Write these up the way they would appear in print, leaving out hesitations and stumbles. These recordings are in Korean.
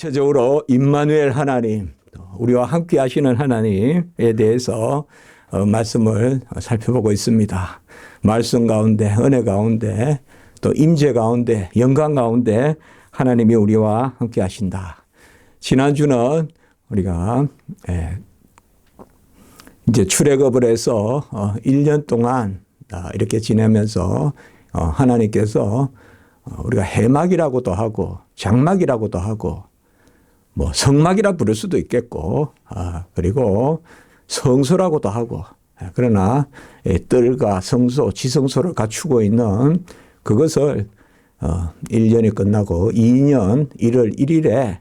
구체적으로 임마누엘 하나님, 우리와 함께 하시는 하나님에 대해서 말씀을 살펴보고 있습니다. 말씀 가운데, 은혜 가운데, 또 임재 가운데, 영광 가운데 하나님이 우리와 함께 하신다. 지난주는 우리가 이제 출애굽을 해서 1년 동안 이렇게 지내면서 하나님께서 우리가 해막이라고도 하고 장막이라고도 하고 뭐 성막이라 부를 수도 있겠고 그리고 성소라고도 하고 그러나 뜰과 성소, 지성소를 갖추고 있는 그것을 1년이 끝나고 2년 1월 1일에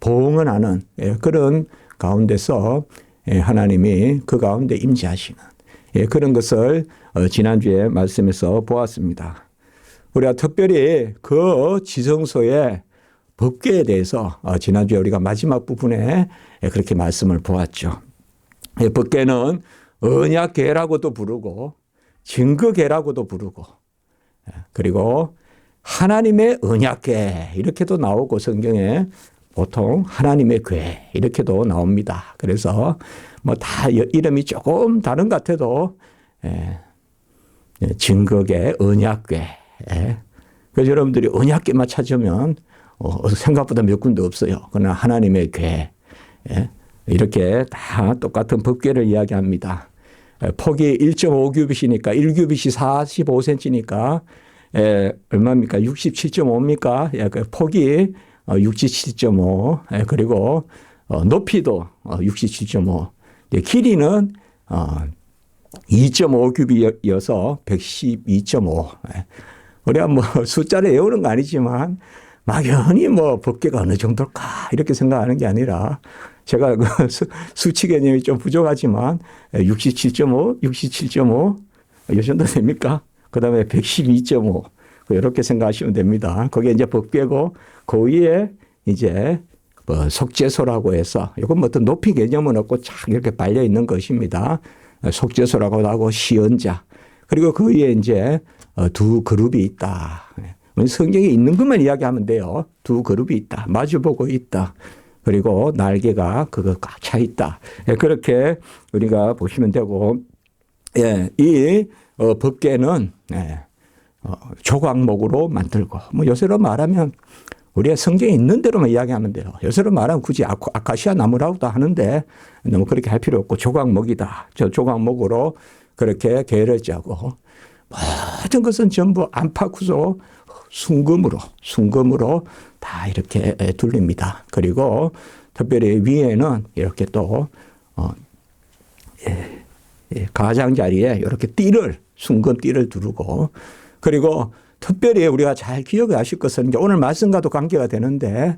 봉헌하는 그런 가운데서 하나님이 그 가운데 임재하시는 그런 것을 지난주에 말씀에서 보았습니다. 우리가 특별히 그 지성소의 법궤에 대해서 지난주에 우리가 마지막 부분에 그렇게 말씀을 보았죠. 법궤는 언약궤라고도 부르고 증거궤라고도 부르고 그리고 하나님의 언약궤 이렇게도 나오고 성경에 보통 하나님의 궤 이렇게도 나옵니다. 그래서 뭐 다 이름이 조금 다른 것 같아도 증거궤, 언약궤. 그래서 여러분들이 언약궤만 찾으면 생각보다 몇 군데 없어요. 그러나 하나님의 궤 이렇게 다 똑같은 법궤를 이야기합니다. 폭이 1.5규빗이니까 1규빗이 45cm니까 얼마입니까? 67.5입니까? 그 폭이 67.5 그리고 높이도 67.5 길이는 2.5규빗이어서 112.5 우리가 뭐 숫자를 외우는 거 아니지만 막연히 뭐 법궤가 어느 정도일까 이렇게 생각하는 게 아니라 제가 그 수치 개념이 좀 부족하지만 67.5, 67.5 이 정도 됩니까? 그 다음에 112.5 이렇게 생각하시면 됩니다. 그게 이제 법궤고 그 위에 이제 뭐 속죄소라고 해서 이건 뭐 어떤 높이 개념은 없고 착 이렇게 발려 있는 것입니다. 속죄소라고도 하고 시언자 그리고 그 위에 이제 두 그룹이 있다. 성경에 있는 것만 이야기하면 돼요. 두 그룹이 있다. 마주보고 있다. 그리고 날개가 그거 꽉 차 있다. 그렇게 우리가 보시면 되고 이 법궤는 조각목으로 만들고 뭐 요새로 말하면 우리가 성경에 있는 대로만 이야기하면 돼요. 요새로 말하면 굳이 아카시아 나무라고도 하는데 너무 그렇게 할 필요 없고 조각목이다. 저 조각목으로 그렇게 계를 짜고 모든 것은 전부 안팎으로 순금으로 다 이렇게 둘립니다. 그리고 특별히 위에는 이렇게 또 가장자리에 이렇게 순금 띠를 두르고 그리고 특별히 우리가 잘 기억하실 것은 이제 오늘 말씀과도 관계가 되는데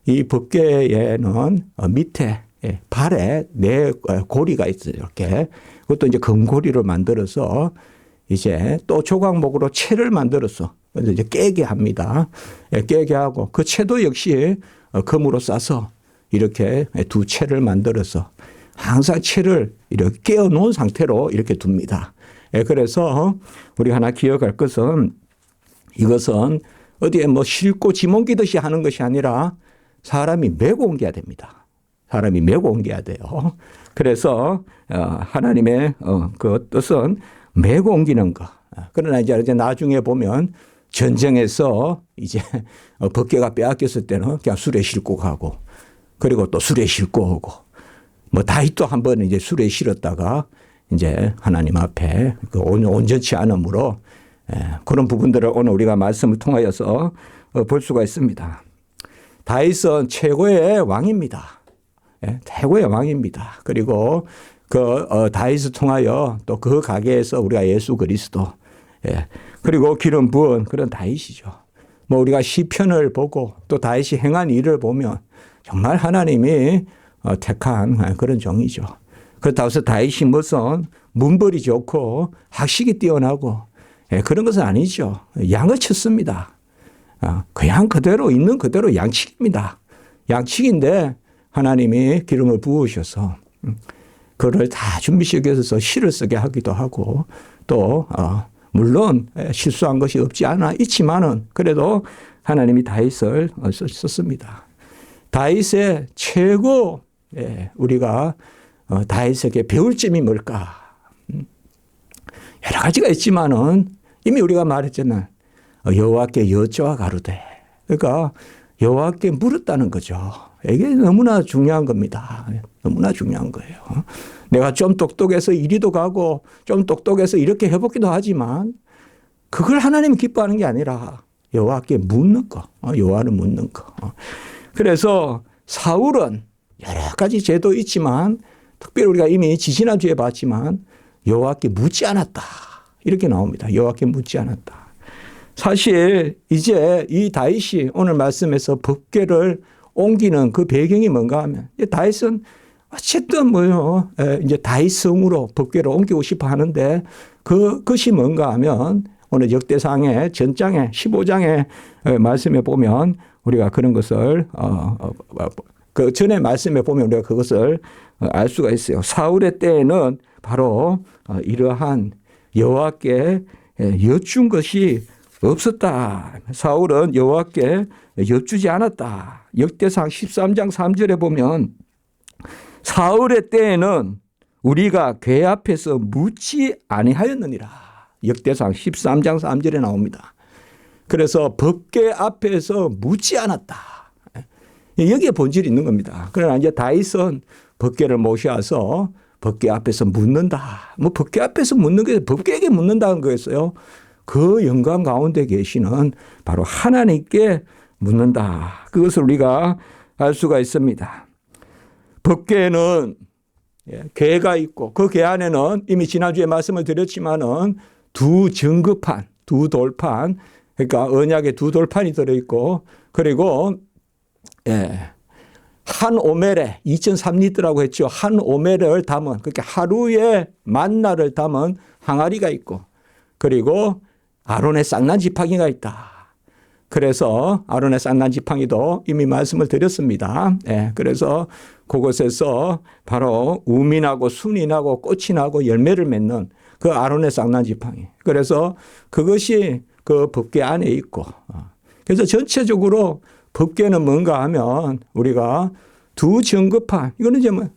이 법궤에는 밑에 발에 네 고리가 있어요. 이렇게 그것도 이제 금고리로 만들어서 이제 또 조각목으로 채를 만들어서 이제 깨게 합니다. 깨게 하고 그 채도 역시 금으로 싸서 이렇게 두 채를 만들어서 항상 채를 이렇게 깨어 놓은 상태로 이렇게 둡니다. 그래서 우리 하나 기억할 것은 이것은 어디에 뭐 싣고 짐 옮기듯이 하는 것이 아니라 사람이 메고 옮겨야 됩니다. 사람이 메고 옮겨야 돼요. 그래서 하나님의 그 뜻은 메고 옮기는 것. 그러나 이제 나중에 보면 전쟁에서 이제 법궤가 빼앗겼을 때는 그냥 수레 싣고 가고 그리고 또 수레 싣고 오고 뭐 다윗도 한번 이제 수레 실었다가 이제 하나님 앞에 그 온전치 않음으로 그런 부분들을 오늘 우리가 말씀을 통하여서 볼 수가 있습니다. 다윗은 최고의 왕입니다. 최고의 왕입니다. 그리고 그 다윗을 통하여 또 그 가게에서 우리가 예수 그리스도 그리고 기름 부은 그런 다윗이죠. 뭐 우리가 시편을 보고 또 다윗이 행한 일을 보면 정말 하나님이 택한 그런 종이죠. 그렇다고 해서 다윗이 무슨 문벌이 좋고 학식이 뛰어나고 그런 것은 아니죠. 양을 쳤습니다. 그 양 그대로 있는 그대로 양측입니다. 양측인데 하나님이 기름을 부으셔서 그를 다 준비시켜서 실을 쓰게 하기도 하고 또 물론 실수한 것이 없지 않아 있지만은 그래도 하나님이 다윗을 썼습니다. 다윗의 최고 우리가 다윗에게 배울 점이 뭘까? 여러 가지가 있지만은 이미 우리가 말했잖아요. 여호와께 여쭤와 가로되. 그러니까 여호와께 물었다는 거죠. 이게 너무나 중요한 겁니다. 너무나 중요한 거예요. 내가 좀 똑똑해서 이리도 가고 좀 똑똑해서 이렇게 해보기도 하지만 그걸 하나님이 기뻐하는 게 아니라 여호와께 묻는 거. 여호와를 묻는 거. 그래서 사울은 여러 가지 죄도 있지만 특별히 우리가 이미 지지난주에 봤지만 여호와께 묻지 않았다. 이렇게 나옵니다. 여호와께 묻지 않았다. 사실 이제 이 다윗이 오늘 말씀에서 법궤를 옮기는 그 배경이 뭔가 하면 다윗은 어쨌든 뭐요 이제 다윗성으로 법궤를 옮기고 싶어 하는데 그것이 뭔가 하면 오늘 역대상의 전장에 15장의 말씀에 보면 우리가 그런 것을 그 전에 말씀에 보면 우리가 그것을 알 수가 있어요. 사울의 때에는 바로 이러한 여호와께 여쭌 것이 없었다. 사울은 여호와께 여쭈지 않았다. 역대상 13장 3절에 보면 사울의 때에는 우리가 궤 앞에서 묻지 아니하였느니라. 역대상 13장 3절에 나옵니다. 그래서 법궤 앞에서 묻지 않았다. 여기에 본질이 있는 겁니다. 그러나 이제 다윗은 법궤를 모셔서 법궤 앞에서 묻는다. 뭐 법궤 앞에서 묻는 게 법궤에게 묻는다는 거였어요. 그 영광 가운데 계시는 바로 하나님께 묻는다. 그것을 우리가 알 수가 있습니다. 법궤에는 궤가 있고 그 궤 안에는 이미 지난주에 말씀을 드렸지만은 두 정급판, 두 돌판, 그러니까 언약의 두 돌판이 들어있고 그리고 한 오멜에 2.3리터라고 했죠. 한 오멜을 담은 그렇게 하루에 만나를 담은 항아리가 있고 그리고 아론의 쌍난 지팡이가 있다. 그래서 아론의 쌍난 지팡이도 이미 말씀을 드렸습니다. 그래서 그곳에서 바로 우민하고 순이 나고 꽃이 나고 열매를 맺는 그 아론의 쌍난 지팡이. 그래서 그것이 그 법궤 안에 있고 그래서 전체적으로 법궤는 뭔가 하면 우리가 두 정급판 이거는 이제 뭐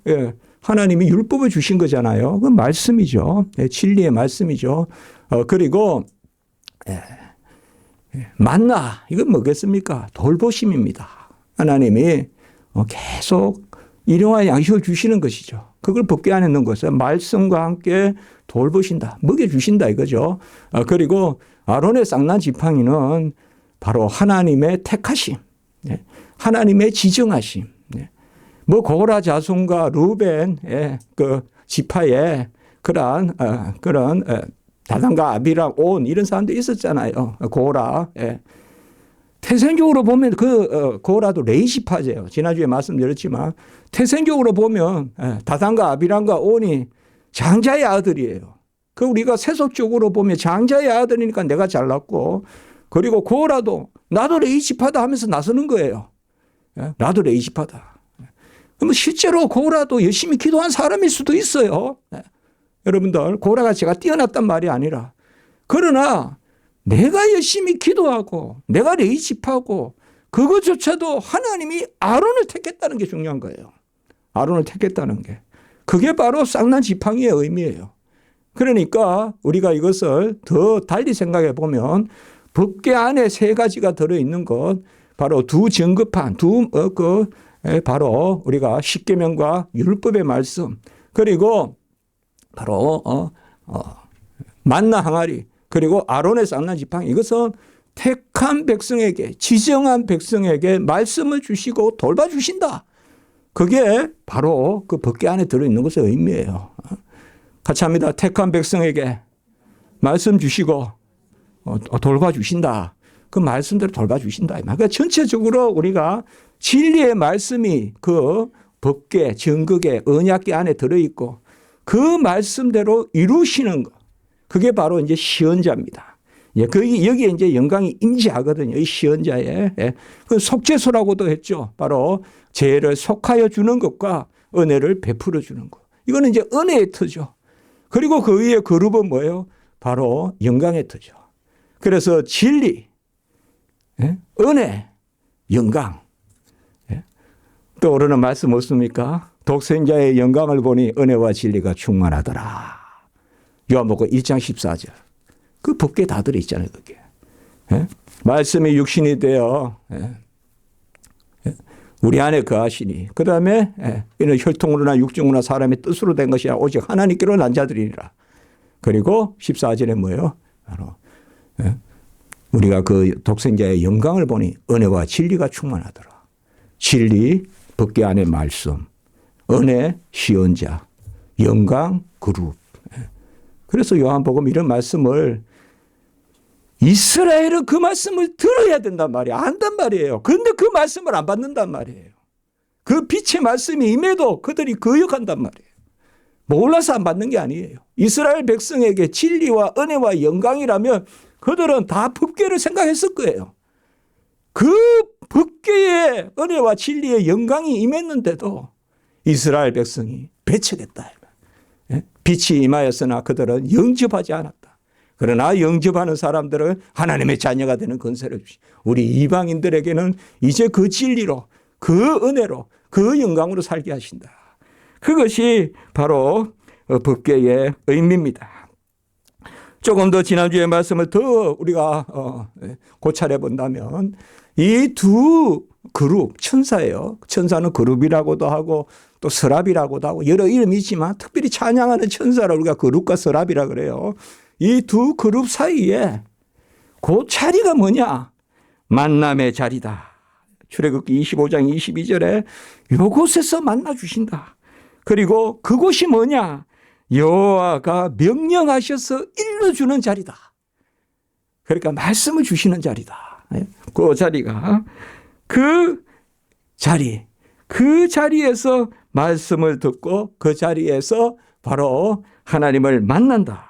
하나님이 율법을 주신 거잖아요. 그 말씀이죠. 진리의 말씀이죠. 그리고 만나 이건 뭐겠습니까? 돌보심입니다. 하나님이 계속 일용할 양식을 주시는 것이죠. 그걸 법궤 안에 넣는 것은 말씀과 함께 돌보신다. 먹여주신다 이거죠. 그리고 아론의 쌍난 지팡이는 바로 하나님의 택하심, 하나님의 지정하심. 뭐 고라 자손과 루벤 그 지파에 그런 다단과 아비람 온 이런 사람도 있었잖아요. 고라. 태생적으로 보면 고라도 레이시파제요. 지난주에 말씀드렸지만 태생적으로 보면 다단과 아비람과 온이 장자의 아들이에요. 그 우리가 세속적으로 보면 장자의 아들이니까 내가 잘났고 그리고 고라도 나도 레이시파다 하면서 나서는 거예요. 나도 레이시파다. 그러면 실제로 고라도 열심히 기도한 사람일 수도 있어요. 여러분들 고라가 제가 뛰어났단 말이 아니라 그러나 내가 열심히 기도하고 내가 레이십하고 그것조차도 하나님이 아론을 택했다는 게 중요한 거예요. 아론을 택했다는 게. 그게 바로 쌍난 지팡이의 의미예요. 그러니까 우리가 이것을 더 달리 생각해 보면 법궤 안에 세 가지가 들어있는 것 바로 두 정급판 바로 우리가 십계명과 율법의 말씀 그리고 바로 만나 항아리 그리고 아론의 쌍난 지팡이 이것은 택한 백성에게 지정한 백성에게 말씀을 주시고 돌봐주신다. 그게 바로 그 법궤 안에 들어있는 것의 의미예요. 같이 합니다. 택한 백성에게 말씀 주시고 돌봐주신다. 그 말씀대로 돌봐주신다. 그러니까 전체적으로 우리가 진리의 말씀이 그 법궤, 정극의 언약궤 안에 들어있고 그 말씀대로 이루시는 것. 그게 바로 이제 시언자입니다. 여기에 이제 영광이 임재하거든요. 이 시언자에. 그 속죄소라고도 했죠. 바로 죄를 속하여 주는 것과 은혜를 베풀어 주는 것. 이거는 이제 은혜의 터죠. 그리고 그 위에 그룹은 뭐예요? 바로 영광의 터죠. 그래서 진리, 은혜, 영광. 떠오르는 말씀 없습니까? 독생자의 영광을 보니 은혜와 진리가 충만하더라. 요한복음 1장 14절. 그 법궤 다 들어있잖아요, 그게. 예? 말씀이 육신이 되어 우리 안에 거하시니 그 다음에 이는 혈통으로나 육정으로나 사람의 뜻으로 된 것이 아니라 오직 하나님께로 난 자들이니라. 그리고 14절에 뭐예요? 바로 우리가 그 독생자의 영광을 보니 은혜와 진리가 충만하더라. 진리, 법궤 안에 말씀, 은혜, 시언자, 영광, 그룹. 그래서 요한복음 이런 말씀을 이스라엘은 그 말씀을 들어야 된단 말이에요. 안단 말이에요. 그런데 그 말씀을 안 받는단 말이에요. 그 빛의 말씀이 임해도 그들이 거역한단 말이에요. 몰라서 안 받는 게 아니에요. 이스라엘 백성에게 진리와 은혜와 영광이라면 그들은 다 법궤를 생각했을 거예요. 그 법궤의 은혜와 진리의 영광이 임했는데도 이스라엘 백성이 배척했다. 빛이 임하였으나 그들은 영접하지 않았다. 그러나 영접하는 사람들은 하나님의 자녀가 되는 권세를 주시. 우리 이방인들에게는 이제 그 진리로, 그 은혜로, 그 영광으로 살게 하신다. 그것이 바로 법궤의 의미입니다. 조금 더 지난주에 말씀을 더 우리가 고찰해 본다면 이 두 그룹, 천사예요. 천사는 그룹이라고도 하고 또 서랍이라고도 하고 여러 이름이 있지만 특별히 찬양하는 천사를 우리가 그룹과 서랍이라 그래요. 이 두 그룹 사이에 그 자리가 뭐냐? 만남의 자리다. 출애굽기 25장 22절에 이곳에서 만나 주신다. 그리고 그곳이 뭐냐? 여호와가 명령하셔서 일러주는 자리다. 그러니까 말씀을 주시는 자리다. 그 자리가 그 자리에서 말씀을 듣고 그 자리에서 바로 하나님을 만난다.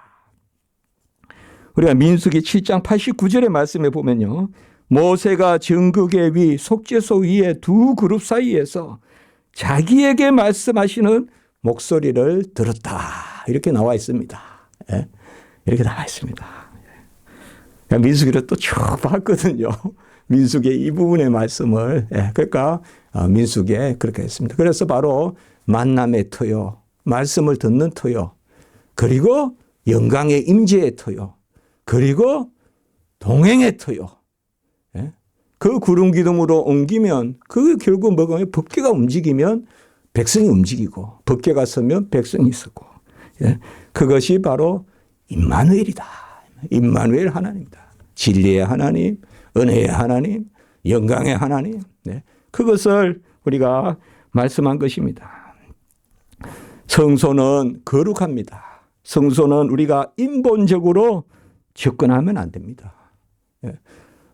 우리가 민수기 7장 89절의 말씀에 보면요. 모세가 정극의 위 속죄소 위에 두 그룹 사이에서 자기에게 말씀하시는 목소리를 들었다. 이렇게 나와 있습니다. 이렇게 나와 있습니다. 민수기를 또 쭉 봤거든요. 민수기의 이 부분의 말씀을. 그러니까 민수기에 그렇게 했습니다. 그래서 바로 만남의 터요, 말씀을 듣는 터요, 그리고 영광의 임재의 터요, 그리고 동행의 터요. 그 구름 기둥으로 옮기면 그 결국 뭐가 법궤가 움직이면 백성이 움직이고 법궤가 서면 백성이 서고 그것이 바로 임마누엘이다. 임마누엘 하나님이다. 진리의 하나님, 은혜의 하나님, 영광의 하나님. 그것을 우리가 말씀한 것입니다. 성소는 거룩합니다. 성소는 우리가 인본적으로 접근하면 안 됩니다.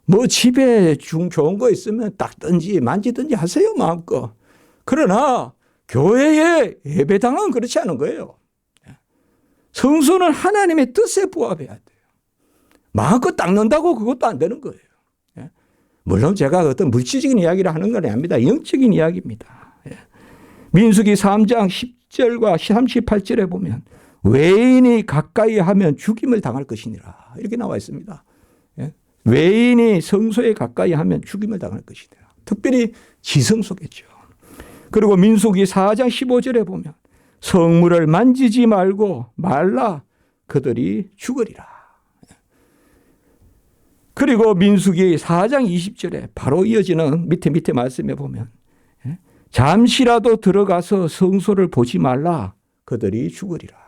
뭐 집에 좋은 거 있으면 닦든지 만지든지 하세요, 마음껏. 그러나 교회의 예배당은 그렇지 않은 거예요. 성소는 하나님의 뜻에 부합해야 돼요. 마음껏 닦는다고 그것도 안 되는 거예요. 물론 제가 어떤 물질적인 이야기를 하는 건 아닙니다. 영적인 이야기입니다. 민수기 3장 10절과 38절에 보면 외인이 가까이 하면 죽임을 당할 것이니라. 이렇게 나와 있습니다. 외인이 성소에 가까이 하면 죽임을 당할 것이다. 특별히 지성소겠죠. 그리고 민수기 4장 15절에 보면 성물을 만지지 말라 그들이 죽으리라. 그리고 민수기 4장 20절에 바로 이어지는 밑에 말씀에 보면 잠시라도 들어가서 성소를 보지 말라 그들이 죽으리라.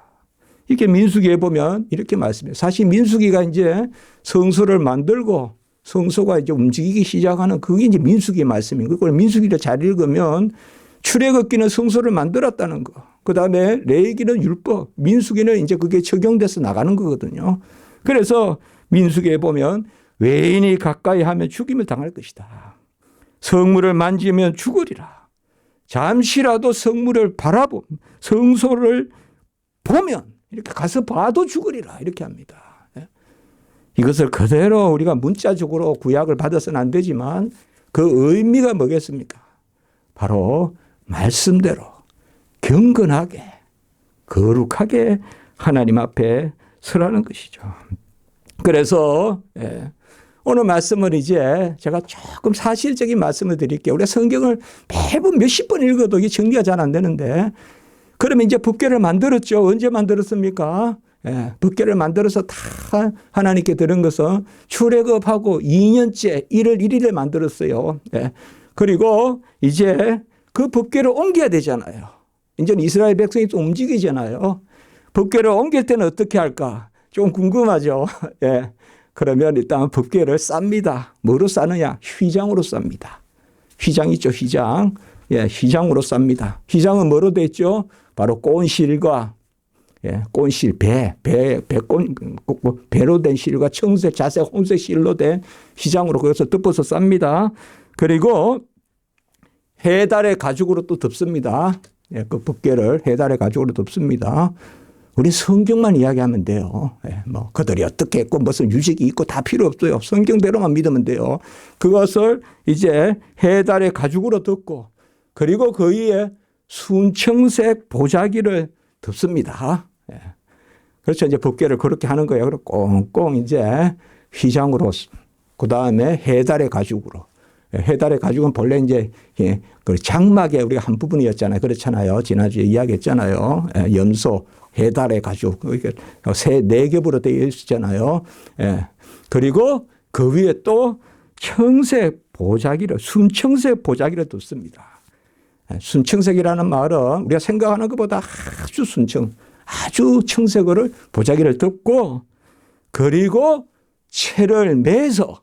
이렇게 민수기에 보면 이렇게 말씀해요. 사실 민수기가 이제 성소를 만들고 성소가 이제 움직이기 시작하는 그게 이제 민수기의 말씀인 거예요. 그걸 민수기를 잘 읽으면 출애굽기는 성소를 만들었다는 거. 그다음에 레위기는 율법, 민수기는 이제 그게 적용돼서 나가는 거거든요. 그래서 민수기에 보면 외인이 가까이 하면 죽임을 당할 것이다. 성물을 만지면 죽으리라. 잠시라도 성물을 성소를 보면 이렇게 가서 봐도 죽으리라. 이렇게 합니다. 이것을 그대로 우리가 문자적으로 구약을 받아서는 안 되지만 그 의미가 뭐겠습니까? 바로 말씀대로 경건하게 거룩하게 하나님 앞에 서라는 것이죠. 그래서 오늘 말씀은 이제 제가 조금 사실적인 말씀을 드릴게요. 우리가 성경을 매번 몇십 번 읽어도 이게 정리가 잘 안 되는데, 그러면 이제 법궤를 만들었죠. 언제 만들었습니까? 예, 법궤를 만들어서 다 하나님께 드린 것은 출애굽하고 2년째 1월 1일에 만들었어요. 예. 그리고 이제 그 법궤를 옮겨야 되잖아요. 이제 이스라엘 백성이 또 움직이잖아요. 법궤를 옮길 때는 어떻게 할까? 좀 궁금하죠. 예. 그러면 일단 법궤를 쌉니다. 뭐로 싸느냐? 휘장으로 쌉니다. 휘장 있죠, 휘장. 예, 휘장으로 쌉니다. 휘장은 뭐로 돼 있죠? 바로 꼰실과, 예, 꼰실, 배로 된 실과 청색, 자색, 혼색 실로 된 휘장으로 그것을 덮어서 쌉니다. 그리고 해달의 가죽으로 또 덮습니다. 예, 그 법궤를 해달의 가죽으로 덮습니다. 우리 성경만 이야기하면 돼요. 예, 뭐 그들이 어떻게 했고 무슨 유식이 있고 다 필요 없어요. 성경대로만 믿으면 돼요. 그것을 이제 해달의 가죽으로 덮고, 그리고 그 위에 순청색 보자기를 덮습니다. 예. 그렇죠. 이제 법궤를 그렇게 하는 거예요. 그리고 꽁꽁 이제 휘장으로, 그 다음에 해달의 가죽으로. 해달의 가죽은 본래 이제 그 장막의 우리가 한 부분이었잖아요. 그렇잖아요. 지난주에 이야기했잖아요. 염소, 해달의 가죽. 새 4겹으로 되어 있었잖아요. 그리고 그 위에 또 청색 보자기를, 순청색 보자기를 뒀습니다. 순청색이라는 말은 우리가 생각하는 것보다 아주 아주 청색으로 보자기를 덮고, 그리고 채를 매서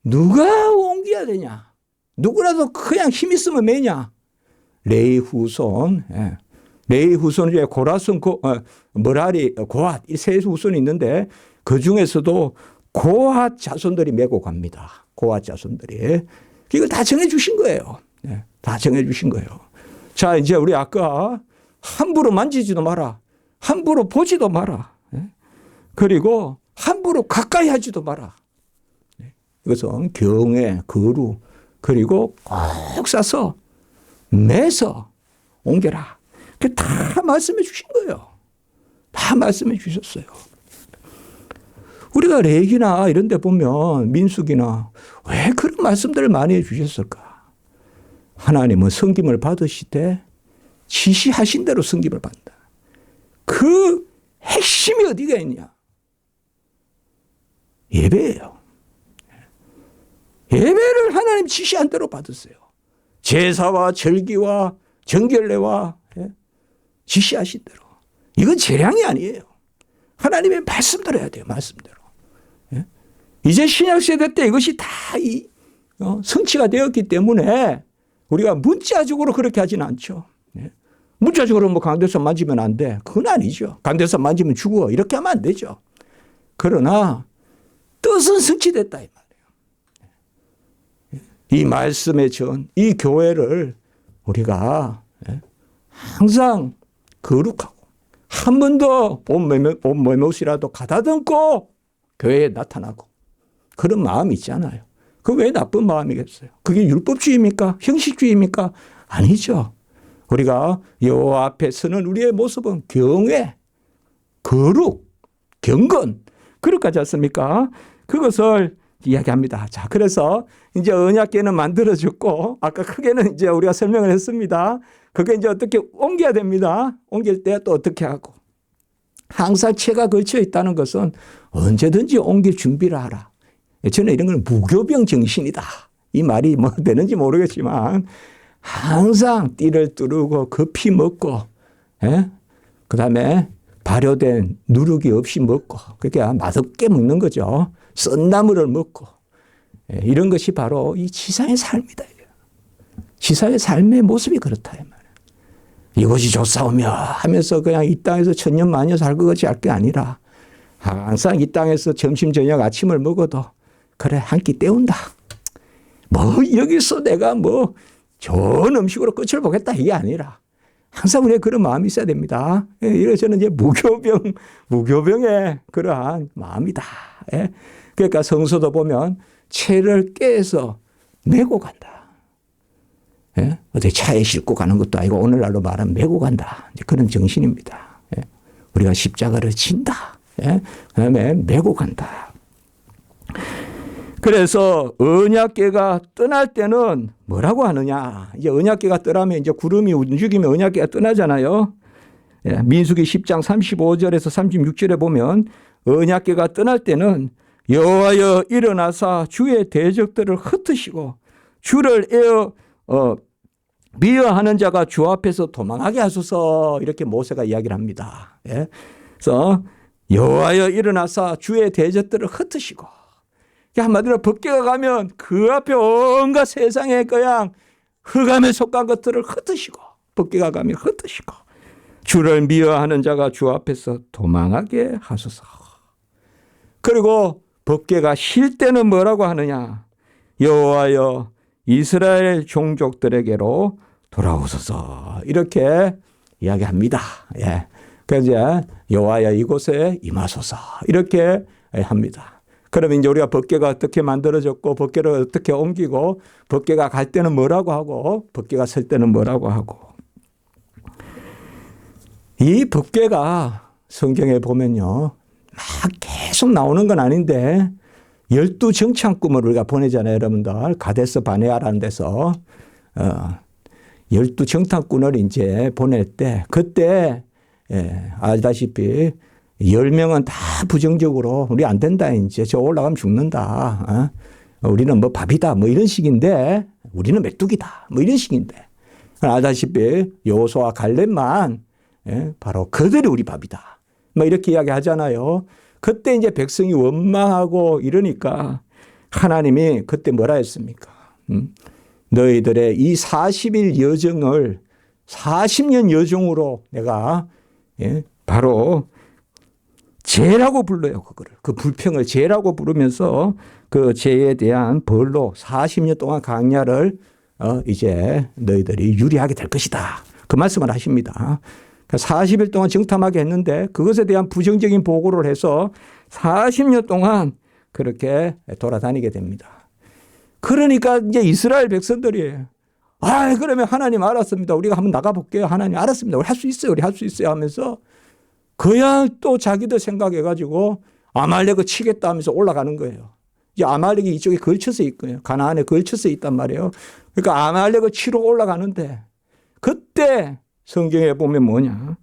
누가 옮겨야 되냐? 누구라도 그냥 힘 있으면 매냐? 레위 후손. 예. 레위 후손 중에 고라손, 머라리, 고핫 이 세 후손이 있는데 그 중에서도 고핫 자손들이 메고 갑니다. 고핫 자손들이. 이걸 다 정해 주신 거예요. 예. 다 정해 주신 거예요. 자, 이제 우리 아까 함부로 만지지도 마라. 함부로 보지도 마라. 예. 그리고 함부로 가까이 하지도 마라. 이것은 경외, 거룩, 그리고 꼭 싸서 매서 옮겨라. 다 말씀해 주신 거예요. 다 말씀해 주셨어요. 우리가 레위기나 이런 데 보면 민수기나 왜 그런 말씀들을 많이 해 주셨을까? 하나님은 섬김을 받으실 때 지시하신 대로 섬김을 받는다. 그 핵심이 어디가 있냐? 예배예요. 예배를 하나님 지시한 대로 받으세요. 제사와 절기와 정결례와 지시하신 대로. 이건 재량이 아니에요. 하나님의 말씀대로 해야 돼요. 말씀대로. 이제 신약세대 때 이것이 다 성취가 되었기 때문에 우리가 문자적으로 그렇게 하지는 않죠. 문자적으로 뭐 강대상 만지면 안 돼. 그건 아니죠. 강대상 만지면 죽어. 이렇게 하면 안 되죠. 그러나 뜻은 성취됐다 이 말이에요. 이 말씀의 전, 이 교회를 우리가 항상 거룩하고 한 번도 옷매못이라도 가다듬고 교회에 나타나고 그런 마음이 있잖아요. 그게 왜 나쁜 마음이겠어요? 그게 율법주의입니까? 형식주의입니까? 아니죠. 우리가 여호와 앞에 서는 우리의 모습은 경외, 거룩, 경건, 그릇까지 않습니까? 그것을 이야기합니다. 자, 그래서 이제 언약궤는 만들어졌고, 아까 크게는 이제 우리가 설명을 했습니다. 그게 이제 어떻게 옮겨야 됩니다. 옮길 때 또 어떻게 하고. 항상 채가 걸쳐 있다는 것은 언제든지 옮길 준비를 하라. 저는 이런 건 무교병 정신이다. 이 말이 뭐 되는지 모르겠지만, 항상 띠를 뚫고 급히 먹고, 그 다음에 발효된 누룩이 없이 먹고, 그러니까 맛없게 먹는 거죠. 썬 나물을 먹고, 이런 것이 바로 이 지상의 삶이다. 지상의 삶의 모습이 그렇다. 이것이 좋사오며 하면서 그냥 이 땅에서 천년만년 살 것이 할 게 아니라 항상 이 땅에서 점심, 저녁, 아침을 먹어도 그래, 한 끼 때운다. 뭐 여기서 내가 뭐 좋은 음식으로 끝을 보겠다 이게 아니라 항상 우리의 그런 마음이 있어야 됩니다. 이래서 저는 이제 무교병의 그러한 마음이다. 그러니까 성서도 보면 채를 깨서 메고 간다. 어떻게 차에 싣고 가는 것도 아니고 오늘날로 말하면 메고 간다. 이제 그런 정신입니다. 우리가 십자가를 진다. 그다음에 메고 간다. 그래서 언약궤가 떠날 때는 뭐라고 하느냐. 이제 언약궤가 떠나면 이제 구름이 움직이면 언약궤가 떠나잖아요. 예, 민수기 10장 35절에서 36절에 보면 언약궤가 떠날 때는 여호와여 일어나사 주의 대적들을 흩으시고 주를 미워하는 자가 주 앞에서 도망하게 하소서. 이렇게 모세가 이야기를 합니다. 예. 그래서 여호와여 일어나사 주의 대적들을 흩으시고, 한마디로 법궤가 가면 그 앞에 온갖 세상의 그냥 흑암에 속한 것들을 흩으시고, 법궤가 가면 흩으시고 주를 미워하는 자가 주 앞에서 도망하게 하소서. 그리고 법궤가 쉴 때는 뭐라고 하느냐. 여호와여 이스라엘 종족들에게로 돌아오소서. 이렇게 이야기합니다. 예. 그래서 여호와여 이곳에 임하소서. 이렇게 합니다. 그러면 이제 우리가 법궤가 어떻게 만들어졌고 법궤를 어떻게 옮기고 법궤가 갈 때는 뭐라고 하고 법궤가 설 때는 뭐라고 하고. 이 법궤가 성경에 보면요. 막 계속 나오는 건 아닌데 12정창꾼을 우리가 보내잖아요. 여러분들. 가데스 바네아라는 데서 12정탐꾼을 이제 보낼 때 그때 알다시피 10명은 다 부정적으로 우리 안 된다. 이제 저 올라가면 죽는다. 우리는 뭐 밥이다. 뭐 이런 식인데 우리는 메뚜기다. 뭐 이런 식인데 알다시피 여호수아와 갈렙만 바로 그들이 우리 밥이다. 뭐 이렇게 이야기하잖아요. 그때 이제 백성이 원망하고 이러니까 하나님이 그때 뭐라 했습니까? 너희들의 이 40일 여정을 40년 여정으로 내가 바로 죄라고 불러요. 그거를. 그 불평을 죄라고 부르면서 그 죄에 대한 벌로 40년 동안 강야를 이제 너희들이 유리하게 될 것이다. 그 말씀을 하십니다. 40일 동안 정탐하게 했는데 그것에 대한 부정적인 보고를 해서 40년 동안 그렇게 돌아다니게 됩니다. 그러니까 이제 이스라엘 백성들이 그러면 하나님 알았습니다. 우리가 한번 나가볼게요. 하나님 알았습니다. 우리 할 수 있어요. 우리 할 수 있어요 하면서 그냥 또 자기들 생각해가지고 아말렉을 치겠다 하면서 올라가는 거예요. 이제 아말렉이 이쪽에 걸쳐서 있고요. 가나안에 걸쳐서 있단 말이에요. 그러니까 아말렉을 치러 올라가는데 그때 성경에 보면 뭐냐.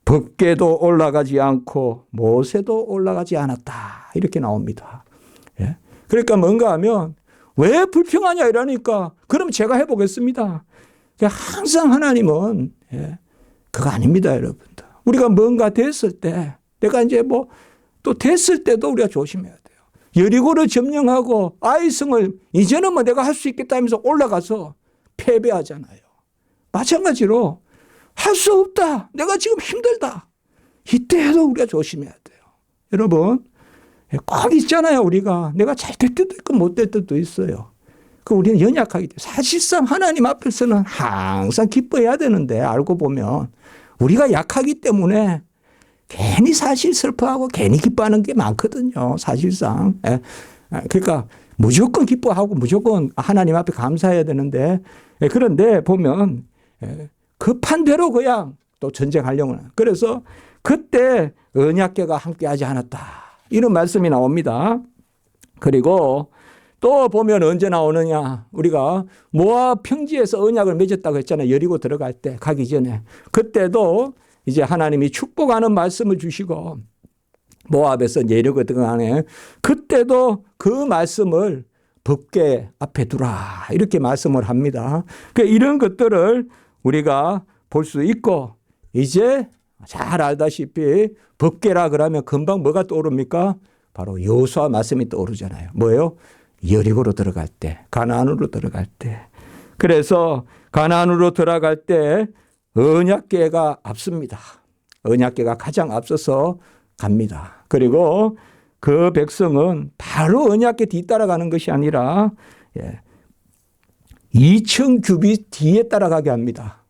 법궤도 올라가지 않고 모세도 올라가지 않았다. 이렇게 나옵니다. 예? 그러니까 뭔가 하면 왜 불평하냐 이러니까 그럼 제가 해보겠습니다. 항상 하나님은 그거 아닙니다. 여러분들. 우리가 뭔가 됐을 때 내가 이제 뭐 또 됐을 때도 우리가 조심해야 돼요. 여리고를 점령하고 아이성을 이제는 뭐 내가 할 수 있겠다 하면서 올라가서 패배하잖아요. 마찬가지로 할 수 없다. 내가 지금 힘들다. 이때도 우리가 조심해야 돼요. 여러분 꼭 있잖아요. 우리가 내가 잘 될 때도 있고 못 될 때도 있어요. 그 우리는 연약하기 때문에 사실상 하나님 앞에서는 항상 기뻐해야 되는데 알고 보면 우리가 약하기 때문에 괜히 사실 슬퍼하고 괜히 기뻐하는 게 많거든요. 사실상. 그러니까 무조건 기뻐하고 무조건 하나님 앞에 감사해야 되는데 그런데 보면 급한 대로 그냥 또 전쟁하려고 하는. 그래서 그때 언약궤가 함께하지 않았다. 이런 말씀이 나옵니다. 그리고 또 보면 언제 나오느냐. 우리가 모압 평지에서 언약을 맺었다고 했잖아요. 여리고 들어갈 때 가기 전에. 그때도 이제 하나님이 축복하는 말씀을 주시고 모압에서 여리고 들어가네. 그때도 그 말씀을 법궤 앞에 두라. 이렇게 말씀을 합니다. 그러니까 이런 것들을 우리가 볼 수 있고 이제 잘 알다시피 법궤라 그러면 금방 뭐가 떠오릅니까? 바로 여호수아 말씀이 떠오르잖아요. 뭐예요? 여리고로 들어갈 때, 가나안으로 들어갈 때. 그래서 가나안으로 들어갈 때 언약궤가 앞섭니다. 언약궤가 가장 앞서서 갑니다. 그리고 그 백성은 바로 언약궤 뒤따라가는 것이 아니라 2천 규빗 뒤에 따라가게 합니다.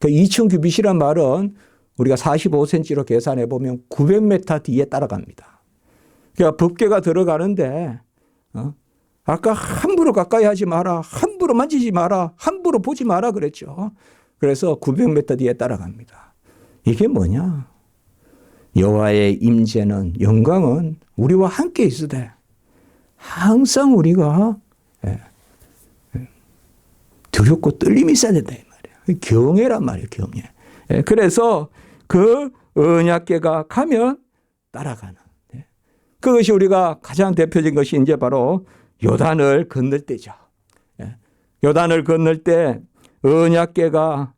그 2천 규빗이란 말은 우리가 45cm로 계산해 보면 900m 뒤에 따라갑니다. 그러니까 법궤가 들어가는데 아까 함부로 가까이 하지 마라. 함부로 만지지 마라. 함부로 보지 마라 그랬죠. 그래서 900m 뒤에 따라갑니다. 이게 뭐냐? 여호와의 임재는 영광은 우리와 함께 있으되 항상 우리가 두렵고 떨림이 있어야 된다 이 말이에요. 경외란 말이에요. 경외. 그래서 그 언약궤가 가면 따라가는. 그것이 우리가 가장 대표적인 것이 이제 바로 요단을 건널 때죠. 요단을 건널 때 언약궤가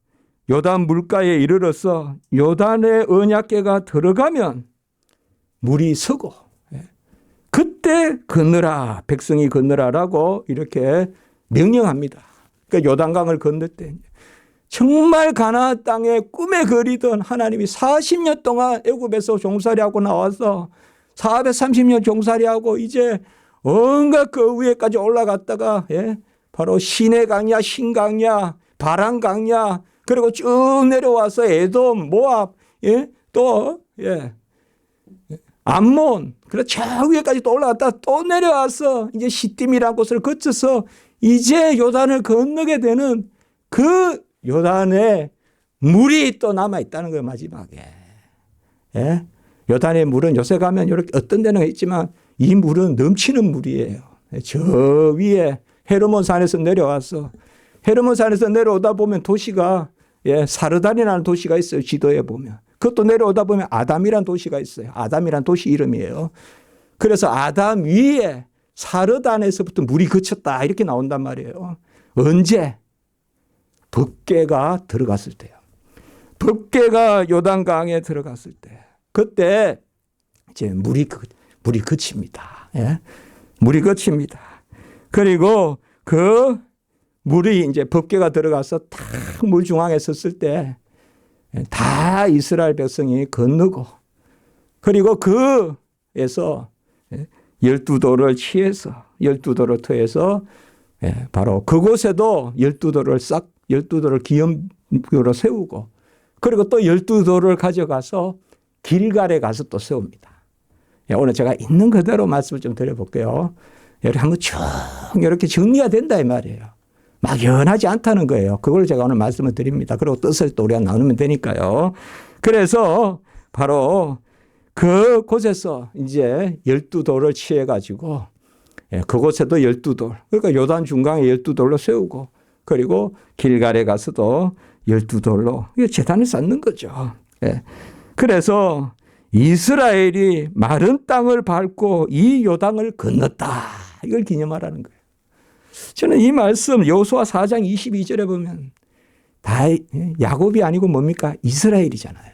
요단 물가에 이르러서 요단의 언약궤가 들어가면 물이 서고 그때 건너라 백성이 건너라라고 이렇게 명령합니다. 그러니까 요단강을 건널 때 정말 가나안 땅에 꿈에 그리던 하나님이 40년 동안 애굽에서 종살이하고 나와서 430년 종살이하고 이제 온갖 그 위에까지 올라갔다가 바로 시내 강야, 신강야, 바란 강야 그리고 쭉 내려와서 에돔, 모압, 또 암몬, 그리고 저 위에까지 또 올라갔다 또 내려와서 이제 시딤이라는 곳을 거쳐서 이제 요단을 건너게 되는 그 요단에 물이 또 남아 있다는 거예요, 마지막에. 요단의 물은 요새 가면 이렇게 어떤 데는 있지만 이 물은 넘치는 물이에요. 저 위에 헤르몬 산에서 내려와서 헤르몬 산에서 내려오다 보면 도시가 사르단이라는 도시가 있어요. 지도에 보면. 그것도 내려오다 보면 아담이라는 도시가 있어요. 아담이라는 도시 이름이에요. 그래서 아담 위에 사르단에서부터 물이 그쳤다 이렇게 나온단 말이에요. 언제? 법궤가 들어갔을 때요. 법궤가 요단강에 들어갔을 때. 그때 이제 물이 그칩니다. 물이 그칩니다. 그리고 그 물이 이제 법궤가 들어가서 딱 물 중앙에 섰을 때 다 이스라엘 백성이 건너고 그리고 그에서 12돌을 취해서 12돌을 터해서 바로 그곳에도 12돌을 기념으로 세우고 그리고 또 12돌을 가져가서 길갈에 가서 또 세웁니다. 오늘 제가 있는 그대로 말씀을 좀 드려볼게요. 여기 한번 쭉 이렇게 정리가 된다 이 말이에요. 막연하지 않다는 거예요. 그걸 제가 오늘 말씀을 드립니다. 그리고 뜻을 또 우리가 나누면 되니까요. 그래서 바로 그곳에서 이제 12돌을 취해가지고 그곳에도 12돌 그러니까 요단 중강에 12돌로 세우고 그리고 길갈에 가서도 12돌로 제단을 쌓는 거죠. 그래서 이스라엘이 마른 땅을 밟고 이 요단을 건넜다. 이걸 기념하라는 거예요. 저는 이 말씀 여호수아 4장 22절에 보면 다 야곱이 아니고 뭡니까? 이스라엘이잖아요.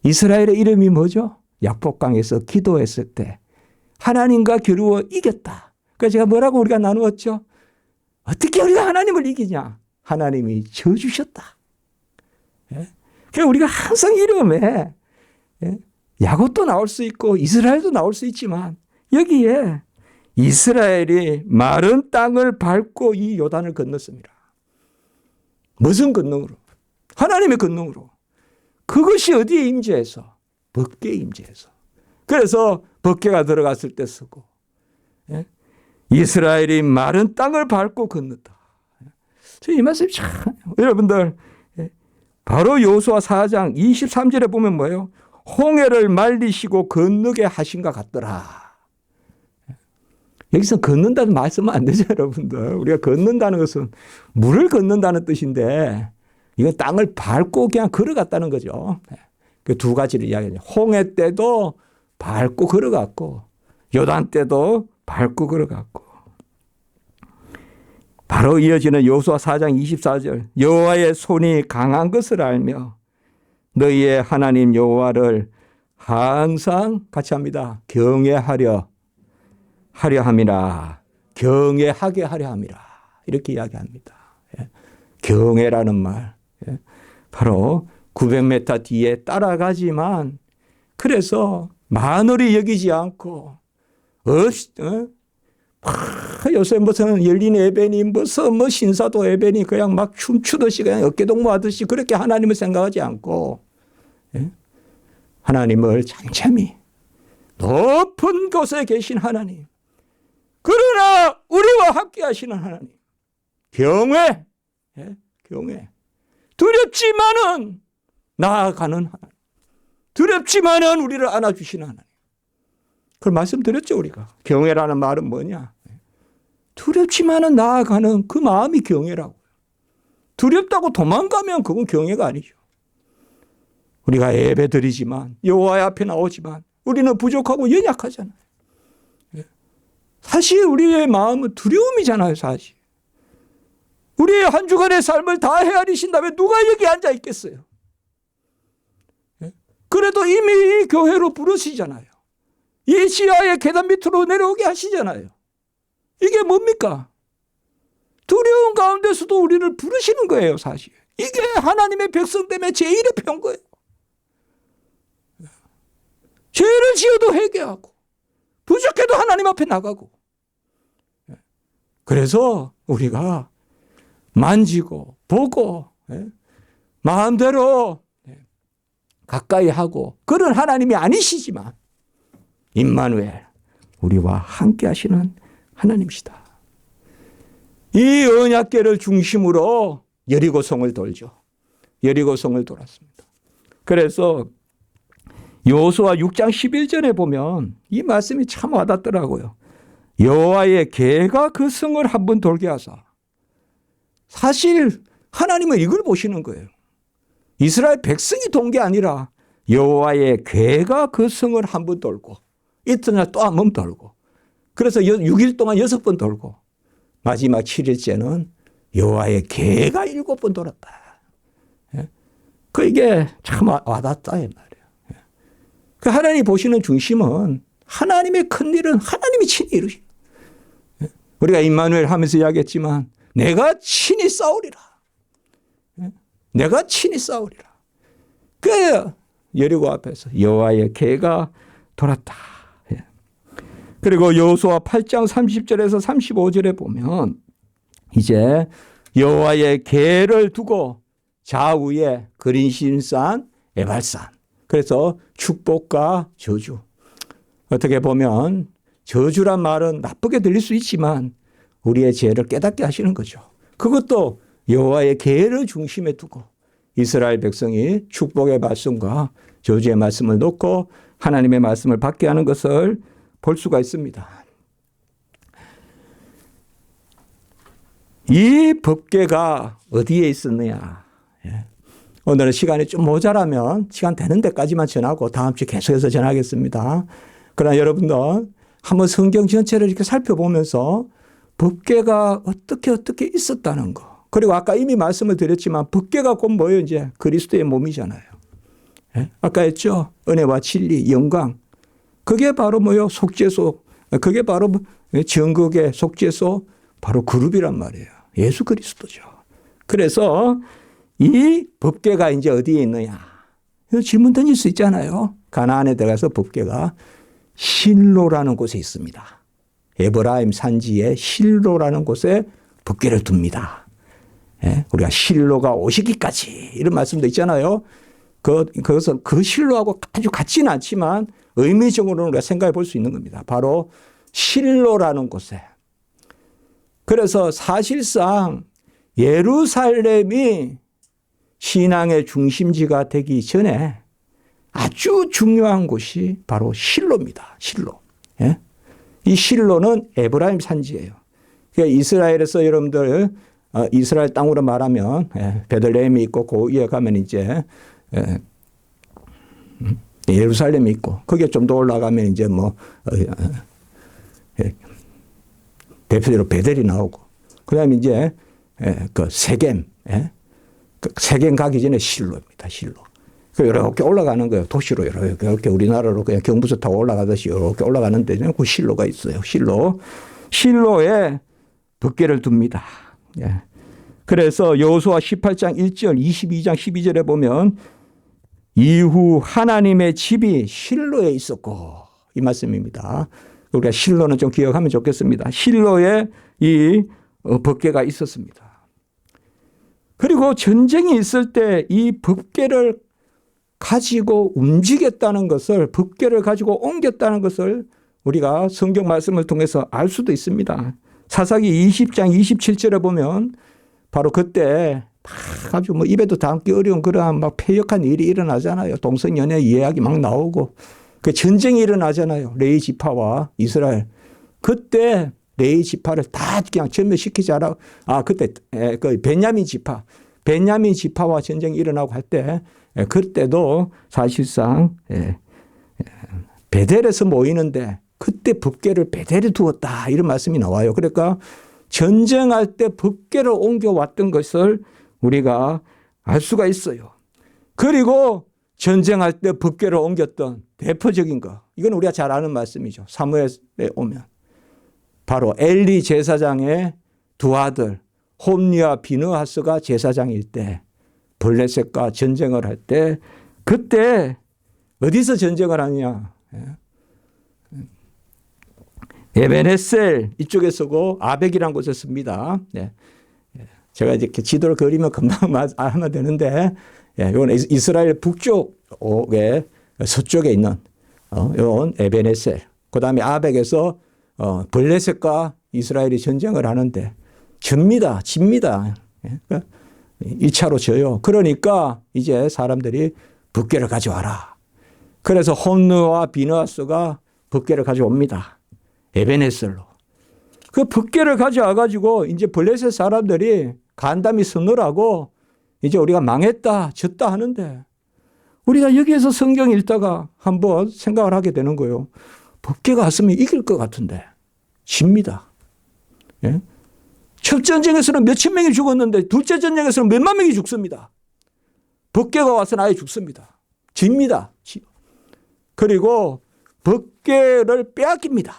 이스라엘의 이름이 뭐죠? 약복강에서 기도했을 때 하나님과 겨루어 이겼다. 그래서 제가 뭐라고 우리가 나누었죠? 어떻게 우리가 하나님을 이기냐? 하나님이 져주셨다. 그래서 우리가 항상 이름에 야곱도 나올 수 있고 이스라엘도 나올 수 있지만 여기에 이스라엘이 마른 땅을 밟고 이 요단을 건넜습니다. 무슨 권능으로? 하나님의 권능으로. 그것이 어디에 임재해서? 법궤에 임재해서. 그래서 법궤가 들어갔을 때 쓰고 이스라엘이 마른 땅을 밟고 건넜다. 이 말씀이 참 여러분들 바로 여호수아 4장 23절에 보면 뭐예요? 홍해를 말리시고 건너게 하신 것 같더라. 여기서 걷는다는 말씀은 안 되죠, 여러분들. 우리가 걷는다는 것은 물을 걷는다는 뜻인데 이건 땅을 밟고 그냥 걸어갔다는 거죠. 그 두 가지를 이야기해요. 홍해 때도 밟고 걸어갔고 요단 때도 밟고 걸어갔고 바로 이어지는 여호수아 4장 24절 여호와의 손이 강한 것을 알며 너희의 하나님 여호와를 항상 같이 합니다. 경외하려 함이라. 경외하게 하려 함이라. 이렇게 이야기합니다. 경외라는 말. 바로 900m 뒤에 따라가지만 그래서 만월이 여기지 않고 요새 무슨 열린 예배니 무슨 신사도 예배니 그냥 막 춤추듯이 그냥 어깨동무하듯이 그렇게 하나님을 생각하지 않고 하나님을 잠잠히 높은 곳에 계신 하나님 그러나 우리와 함께 하시는 하나님 경외 두렵지만은 나아가는 하나님 두렵지만은 우리를 안아주시는 하나님 그걸 말씀드렸죠, 우리가. 경외라는 말은 뭐냐? 두렵지만은 나아가는 그 마음이 경외라고. 두렵다고 도망가면 그건 경외가 아니죠. 우리가 예배 드리지만, 여호와의 앞에 나오지만 우리는 부족하고 연약하잖아요. 사실 우리의 마음은 두려움이잖아요, 사실. 우리의 한 주간의 삶을 다 헤아리신다면 누가 여기 앉아 있겠어요? 그래도 이미 이 교회로 부르시잖아요. 이 지하의 계단 밑으로 내려오게 하시잖아요. 이게 뭡니까? 두려운 가운데서도 우리를 부르시는 거예요, 사실. 이게 하나님의 백성 때문에 제일의 편 거예요. 죄를 지어도 회개하고 부족해도 하나님 앞에 나가고. 그래서 우리가 만지고 보고 마음대로 가까이 하고 그런 하나님이 아니시지만 임마누엘, 우리와 함께 하시는 하나님이시다. 이 언약궤를 중심으로 여리고성을 돌죠. 여리고성을 돌았습니다. 그래서 여호수아 6장 11절에 보면 이 말씀이 참 와닿더라고요. 여호와의 궤가 그 성을 한번 돌게 하사. 사실 하나님은 이걸 보시는 거예요. 이스라엘 백성이 돈 게 아니라 여호와의 궤가 그 성을 한번 돌고 이튿날 또 한 번 돌고, 그래서 6일 동안 6번 돌고 마지막 7일째는 여호와의 궤가 7번 돌았다. 그 이게 참 와닿다 이 말이에요. 그 하나님이 보시는 중심은 하나님의 큰 일은 하나님이 친히 이루시. 우리가 임마누엘 하면서 이야기했지만 내가 친히 싸우리라. 내가 친히 싸우리라. 그 여리고 앞에서 여호와의 궤가 돌았다. 그리고 여호수아 8장 30절에서 35절에 보면 이제 여호와의 궤를 두고 좌우에 그린신산, 에발산. 그래서 축복과 저주. 어떻게 보면 저주란 말은 나쁘게 들릴 수 있지만 우리의 죄를 깨닫게 하시는 거죠. 그것도 여호와의 궤를 중심에 두고 이스라엘 백성이 축복의 말씀과 저주의 말씀을 놓고 하나님의 말씀을 받게 하는 것을 볼 수가 있습니다. 이 법궤가 어디에 있었느냐. 오늘은 시간이 좀 모자라면 시간 되는 데까지만 전하고 다음 주에 계속해서 전하겠습니다. 그러나 여러분들 한번 성경 전체를 이렇게 살펴보면서 법궤가 어떻게 있었다는 거. 그리고 아까 이미 말씀을 드렸지만 법궤가 곧 뭐예요? 이제 그리스도의 몸이잖아요. 아까 했죠? 은혜와 진리, 영광. 그게 바로 뭐요? 속죄소. 그게 바로 정극의 속죄소, 바로 그룹이란 말이에요. 예수 그리스도죠. 그래서 이 법궤가 이제 어디에 있느냐? 질문 던질 수 있잖아요. 가나안에 들어가서 법궤가 실로라는 곳에 있습니다. 에브라임 산지에 실로라는 곳에 법궤를 둡니다. 우리가 실로가 오시기까지 이런 말씀도 있잖아요. 그것은 그 실로하고 아주 같지는 않지만 의미적으로는 우리가 생각해 볼 수 있는 겁니다. 바로 실로라는 곳에. 그래서 사실상 예루살렘이 신앙의 중심지가 되기 전에 아주 중요한 곳이 바로 실로입니다. 실로. 이 실로는 에브라임 산지예요. 그러니까 이스라엘에서 여러분들 이스라엘 땅으로 말하면 베들레헴이 있고 그 위에 가면 이제 예루살렘이 있고 거기에 좀 더 올라가면 이제 뭐 대표적으로 베델이 나오고 그다음에 이제 그 세겜, 그 세겜 가기 전에 실로입니다. 실로. 이렇게 올라가는 거예요. 도시로 이렇게 우리나라로 그냥 경부선 타고 올라가듯이 이렇게 올라가는 데는 그 실로가 있어요. 실로에 법궤를 둡니다. 그래서 여호수아 18장 1절, 22장 12절에 보면 이후 하나님의 집이 실로에 있었고 이 말씀입니다. 우리가 실로는 좀 기억하면 좋겠습니다. 실로에 이 법궤가 있었습니다. 그리고 전쟁이 있을 때 이 법궤를 가지고 움직였다는 것을, 법궤를 가지고 옮겼다는 것을 우리가 성경 말씀을 통해서 알 수도 있습니다. 사사기 20장 27절에 보면 바로 그때 아주 뭐 입에도 담기 어려운 그러한 막 패역한 일이 일어나잖아요. 동성연애 이야기 막 나오고 그 전쟁이 일어나잖아요. 레위 지파와 이스라엘. 그때 레위 지파를 다 그냥 전멸시키자라고. 그때 그 베냐민 지파와 전쟁이 일어나고 할 때, 그때도 사실상 베델에서 모이는데 그때 법궤를 베델에 두었다, 이런 말씀이 나와요. 그러니까 전쟁할 때 법궤를 옮겨왔던 것을 우리가 알 수가 있어요. 그리고 전쟁할 때 법궤를 옮겼던 대표적인 거, 이건 우리가 잘 아는 말씀이죠. 사무엘에 오면 바로 엘리 제사장의 두 아들 홈리와 비느하스가 제사장일 때 블레셋과 전쟁을 할 때, 그때 어디서 전쟁을 하느냐? 에벤에셀 이쪽에 쓰고 아벡이라는 곳에 씁니다. 제가 이렇게 지도를 그리면 금방 하면 되는데, 이건 이스라엘 북쪽에 서쪽에 있는 이건 에벤에셀. 그 다음에 아벡에서 블레셋과 이스라엘이 전쟁을 하는데 집니다. 2차로 져요. 그러니까 이제 사람들이 법궤를 가져와라. 그래서 홈느와 비느하스가 법궤를 가져옵니다. 에벤에셀로. 그 법궤를 가져와 가지고 이제 블레셋 사람들이 간담이 서느라고 이제 우리가 망했다, 졌다 하는데, 우리가 여기에서 성경 읽다가 한번 생각을 하게 되는 거예요. 법궤가 왔으면 이길 것 같은데 집니다. 예? 첫 전쟁에서는 몇천 명이 죽었는데 둘째 전쟁에서는 몇만 명이 죽습니다. 법궤가 와서는 아예 죽습니다. 집니다. 그리고 법궤를 빼앗깁니다.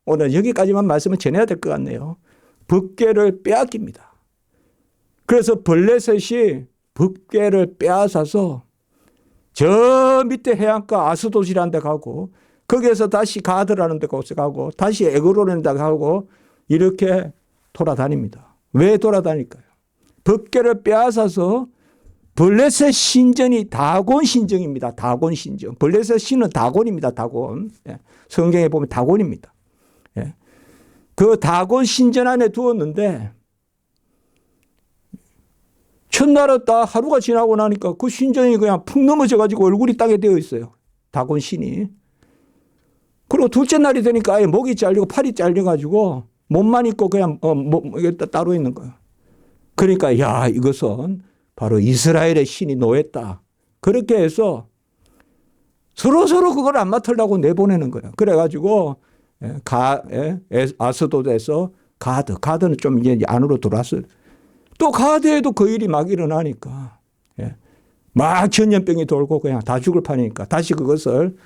오늘 여기까지만 말씀을 전해야 될 것 같네요. 법궤를 빼앗깁니다. 그래서 블레셋이 법궤를 빼앗아서 저 밑에 해안가 아스돗이라는 데 가고, 거기에서 다시 가드라는 데 가고, 다시 에그론이라는 데 가고, 이렇게 돌아다닙니다. 왜 돌아다닐까요? 법궤를 빼앗아서, 블레셋 신전이 다곤 신전입니다. 다곤 신전. 블레셋 신은 다곤입니다. 다곤. 성경에 보면 다곤입니다. 그 다곤 신전 안에 두었는데, 첫날은 딱 하루가 지나고 나니까 그 신전이 그냥 푹 넘어져 가지고 얼굴이 땅에 되어 있어요. 다곤 신이. 그리고 둘째 날이 되니까 아예 목이 잘리고 팔이 잘려 가지고 몸만 있고 그냥 이게 따로 있는 거예요. 그러니까 야, 이것은 바로 이스라엘의 신이 노했다. 그렇게 해서 서로 그걸 안 맡으려고 내보내는 거예요. 그래 가지고 아스돗에서 가드는 좀 이제 안으로 들어왔어요. 또 가드에도 그 일이 막 일어나니까, 막 전염병이 돌고 그냥 다 죽을 판이니까 다시 그것을,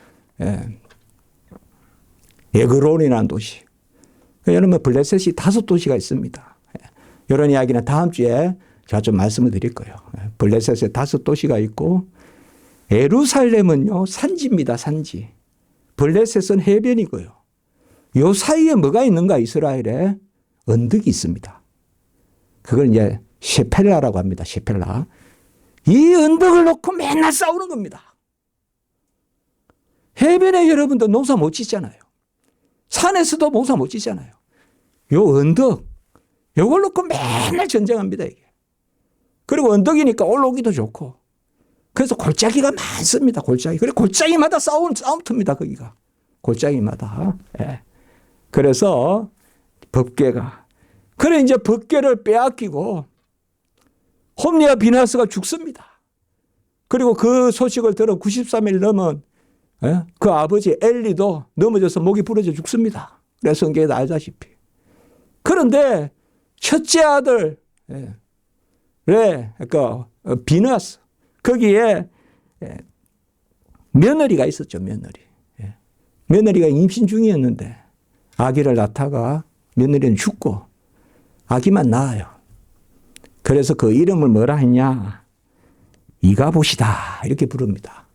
에그론이라는 도시. 여러분, 블레셋이 5도시가 있습니다. 이런 이야기는 다음 주에 제가 좀 말씀을 드릴 거예요. 블레셋에 5도시가 있고, 예루살렘은요, 산지입니다, 산지. 블레셋은 해변이고요. 요 사이에 뭐가 있는가, 이스라엘에? 언덕이 있습니다. 그걸 이제 셰펠라라고 합니다. 셰펠라. 이 언덕을 놓고 맨날 싸우는 겁니다. 해변에 여러분도 농사 못 짓잖아요. 산에서도 농사 못 짓잖아요. 요 언덕, 요걸 놓고 맨날 전쟁합니다, 이게. 그리고 언덕이니까 올라오기도 좋고. 그래서 골짜기가 많습니다, 골짜기. 그리고 골짜기마다 싸움터입니다, 거기가. 골짜기마다. 그래서 법궤가. 그래 이제 법궤를 빼앗기고 홈리와 비느하스가 죽습니다. 그리고 그 소식을 들어 93일 넘은 그 아버지 엘리도 넘어져서 목이 부러져 죽습니다. 그래서 성경에 알다시피. 그런데 첫째 아들 비느하스, 거기에 며느리가 있었죠. 며느리가 임신 중이었는데 아기를 낳다가 며느리는 죽고 아기만 낳아요. 그래서 그 이름을 뭐라 했냐? 이가봇이다, 이렇게 부릅니다.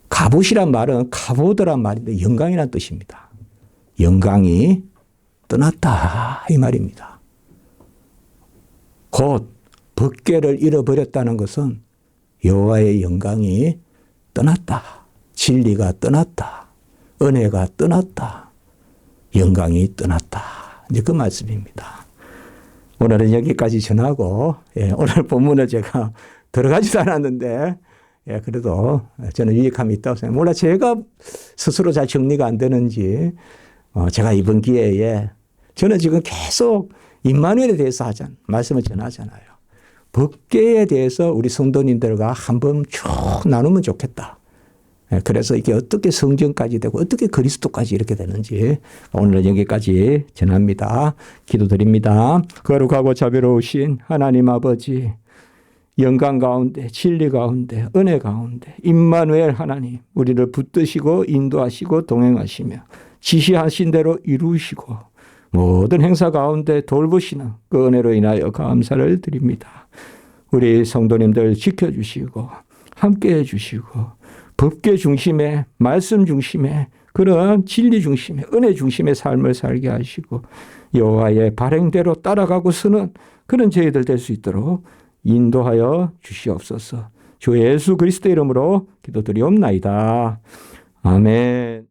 가봇이란 말은 카보드란 말인데 영광이란 뜻입니다. 영광이 떠났다, 이 말입니다. 곧 법궤를 잃어버렸다는 것은 여호와의 영광이 떠났다, 진리가 떠났다, 은혜가 떠났다, 영광이 떠났다, 이제 그 말씀입니다. 오늘은 여기까지 전하고, 오늘 본문을 제가 들어가지도 않았는데 예, 그래도 저는 유익함이 있다고 생각합니다. 몰라 제가 스스로 잘 정리가 안 되는지 제가 이번 기회에 저는 지금 계속 임마누엘에 대해서 말씀을 전하잖아요. 법궤에 대해서 우리 성도님들과 한번 쭉 나누면 좋겠다. 그래서 이게 어떻게 성전까지 되고 어떻게 그리스도까지 이렇게 되는지 오늘은 여기까지 전합니다. 기도드립니다. 거룩하고 자비로우신 하나님 아버지, 영광 가운데 진리 가운데 은혜 가운데 임마누엘 하나님, 우리를 붙드시고 인도하시고 동행하시며 지시하신 대로 이루시고 모든 행사 가운데 돌보시는 그 은혜로 인하여 감사를 드립니다. 우리 성도님들 지켜주시고 함께해 주시고 법궤 중심의 말씀 중심의 그런 진리 중심의 은혜 중심의 삶을 살게 하시고 여호와의 발행대로 따라가고서는 그런 저희들 될 수 있도록 인도하여 주시옵소서. 주 예수 그리스도 이름으로 기도드리옵나이다. 아멘.